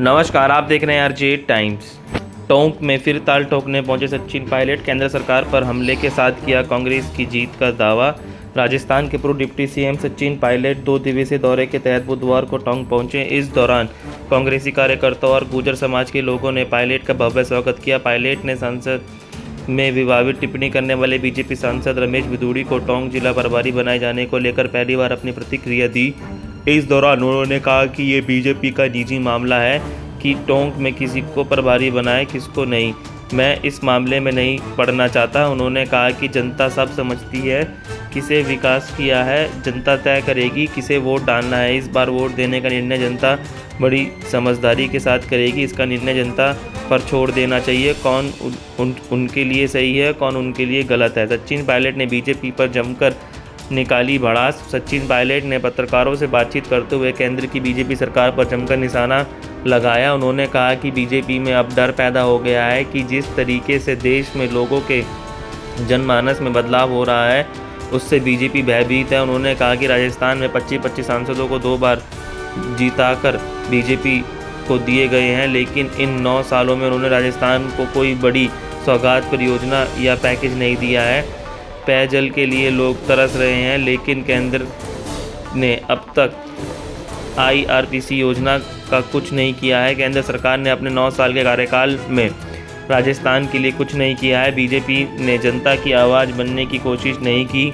नमस्कार, आप देख रहे हैं आरजे टाइम्स। टोंक में फिर ताल ठोकने पहुंचे सचिन पायलट। केंद्र सरकार पर हमले के साथ किया कांग्रेस की जीत का दावा। राजस्थान के पूर्व डिप्टी सीएम सचिन पायलट 2 दिवसीय दौरे के तहत बुधवार को टोंक पहुंचे। इस दौरान कांग्रेसी कार्यकर्ताओं और गुर्जर समाज के लोगों ने पायलट का भव्य स्वागत किया। पायलट ने संसद में विवादित टिप्पणी करने वाले बीजेपी सांसद रमेश बिधूड़ी को टोंक जिला प्रभारी बनाए जाने को लेकर पहली बार अपनी प्रतिक्रिया दी। इस दौरान उन्होंने कहा कि ये बीजेपी का निजी मामला है कि टोंक में किसी को प्रभारी बनाए, किसको नहीं। मैं इस मामले में नहीं पड़ना चाहता। उन्होंने कहा कि जनता सब समझती है, किसे विकास किया है जनता तय करेगी, किसे वोट डालना है। इस बार वोट देने का निर्णय जनता बड़ी समझदारी के साथ करेगी। इसका निर्णय जनता पर छोड़ देना चाहिए, कौन उनके लिए सही है, कौन उनके लिए गलत है। सचिन पायलट ने बीजेपी पर जमकर निकाली भड़ास। सचिन पायलट ने पत्रकारों से बातचीत करते हुए केंद्र की बीजेपी सरकार पर जमकर निशाना लगाया। उन्होंने कहा कि बीजेपी में अब डर पैदा हो गया है कि जिस तरीके से देश में लोगों के जनमानस में बदलाव हो रहा है, उससे बीजेपी भयभीत है। उन्होंने कहा कि राजस्थान में 25 सांसदों को 2 बार जीताकर बीजेपी को दिए गए हैं, लेकिन इन 9 सालों में उन्होंने राजस्थान को कोई बड़ी सौगात परियोजना या पैकेज नहीं दिया है। पेयजल के लिए लोग तरस रहे हैं, लेकिन केंद्र ने अब तक IRPC योजना का कुछ नहीं किया है। केंद्र सरकार ने अपने 9 साल के कार्यकाल में राजस्थान के लिए कुछ नहीं किया है। बीजेपी ने जनता की आवाज़ बनने की कोशिश नहीं की।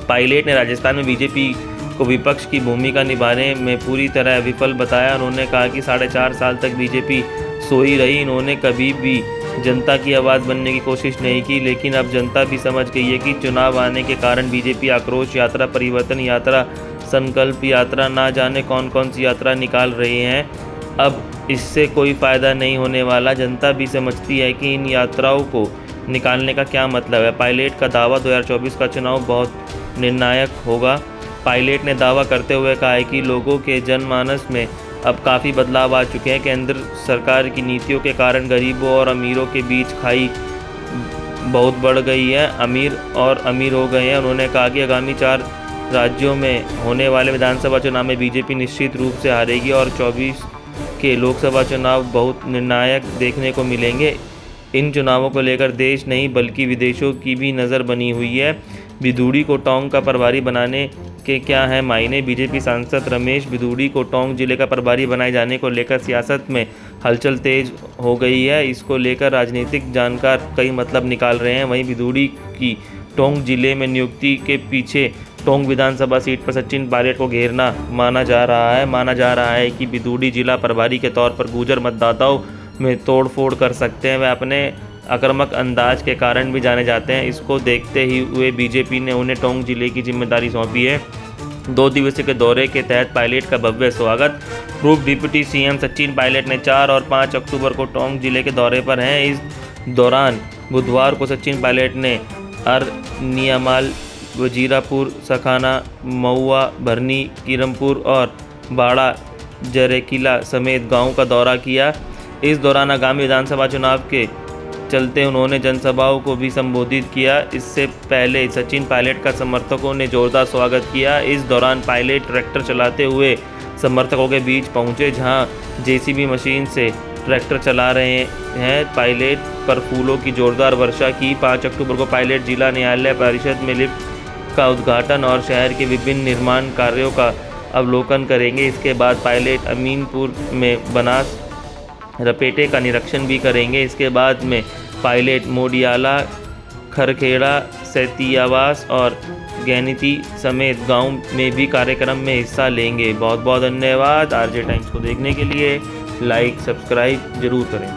पायलट ने राजस्थान में बीजेपी को विपक्ष की भूमिका निभाने में पूरी तरह विफल बताया। उन्होंने कहा कि 4.5 साल तक बीजेपी सोई रही। इन्होंने कभी भी जनता की आवाज़ बनने की कोशिश नहीं की, लेकिन अब जनता भी समझ गई है कि चुनाव आने के कारण बीजेपी आक्रोश यात्रा, परिवर्तन यात्रा, संकल्प यात्रा, ना जाने कौन कौन सी यात्रा निकाल रहे हैं। अब इससे कोई फ़ायदा नहीं होने वाला। जनता भी समझती है कि इन यात्राओं को निकालने का क्या मतलब है। पायलट का दावा 2024 का चुनाव बहुत निर्णायक होगा। पायलट ने दावा करते हुए कहा है कि लोगों के जनमानस में अब काफ़ी बदलाव आ चुके हैं। केंद्र सरकार की नीतियों के कारण गरीबों और अमीरों के बीच खाई बहुत बढ़ गई है, अमीर और अमीर हो गए हैं। उन्होंने कहा कि आगामी 4 राज्यों में होने वाले विधानसभा चुनाव में बीजेपी निश्चित रूप से हारेगी और 24 के लोकसभा चुनाव बहुत निर्णायक देखने को मिलेंगे। इन चुनावों को लेकर देश नहीं बल्कि विदेशों की भी नज़र बनी हुई है। बिधूड़ी को टोंक का प्रभारी बनाने के क्या है मायने। बीजेपी सांसद रमेश बिधूड़ी को टोंक जिले का प्रभारी बनाए जाने को लेकर सियासत में हलचल तेज हो गई है। इसको लेकर राजनीतिक जानकार कई मतलब निकाल रहे हैं। वहीं बिधूड़ी की टोंक जिले में नियुक्ति के पीछे टोंक विधानसभा सीट पर सचिन पायलट को घेरना माना जा रहा है कि बिधूड़ी जिला प्रभारी के तौर पर गुर्जर मतदाताओं में तोड़फोड़ कर सकते हैं। वे अपने आक्रामक अंदाज के कारण भी जाने जाते हैं। इसको देखते ही हुए बीजेपी ने उन्हें टोंक जिले की जिम्मेदारी सौंपी है। 2 दिवसीय के दौरे के तहत पायलट का भव्य स्वागत। पूर्व डिप्टी सीएम सचिन पायलट ने 4 और 5 अक्टूबर को टोंक जिले के दौरे पर हैं। इस दौरान बुधवार को सचिन पायलट ने अरनियामाल, वजीरापुर, सखाना, महुआ, भरनी, किरमपुर और बाड़ा जरेकिला समेत गाँव का दौरा किया। इस दौरान आगामी विधानसभा चुनाव के चलते उन्होंने जनसभाओं को भी संबोधित किया। इससे पहले सचिन पायलट का समर्थकों ने जोरदार स्वागत किया। इस दौरान पायलट ट्रैक्टर चलाते हुए समर्थकों के बीच पहुंचे, जहां JCB मशीन से ट्रैक्टर चला रहे हैं। पायलट पर फूलों की जोरदार वर्षा की। 5 अक्टूबर को पायलट जिला न्यायालय परिषद में लिफ्ट का उद्घाटन और शहर के विभिन्न निर्माण कार्यों का अवलोकन करेंगे। इसके बाद पायलट अमीनपुर में बनास रपेटे का निरीक्षण भी करेंगे। इसके बाद में पायलट मोडियाला, खरखेड़ा, सैतियावास और गैनीती समेत गांव में भी कार्यक्रम में हिस्सा लेंगे। बहुत बहुत धन्यवाद। आरजे टाइम्स को देखने के लिए लाइक सब्सक्राइब जरूर करें।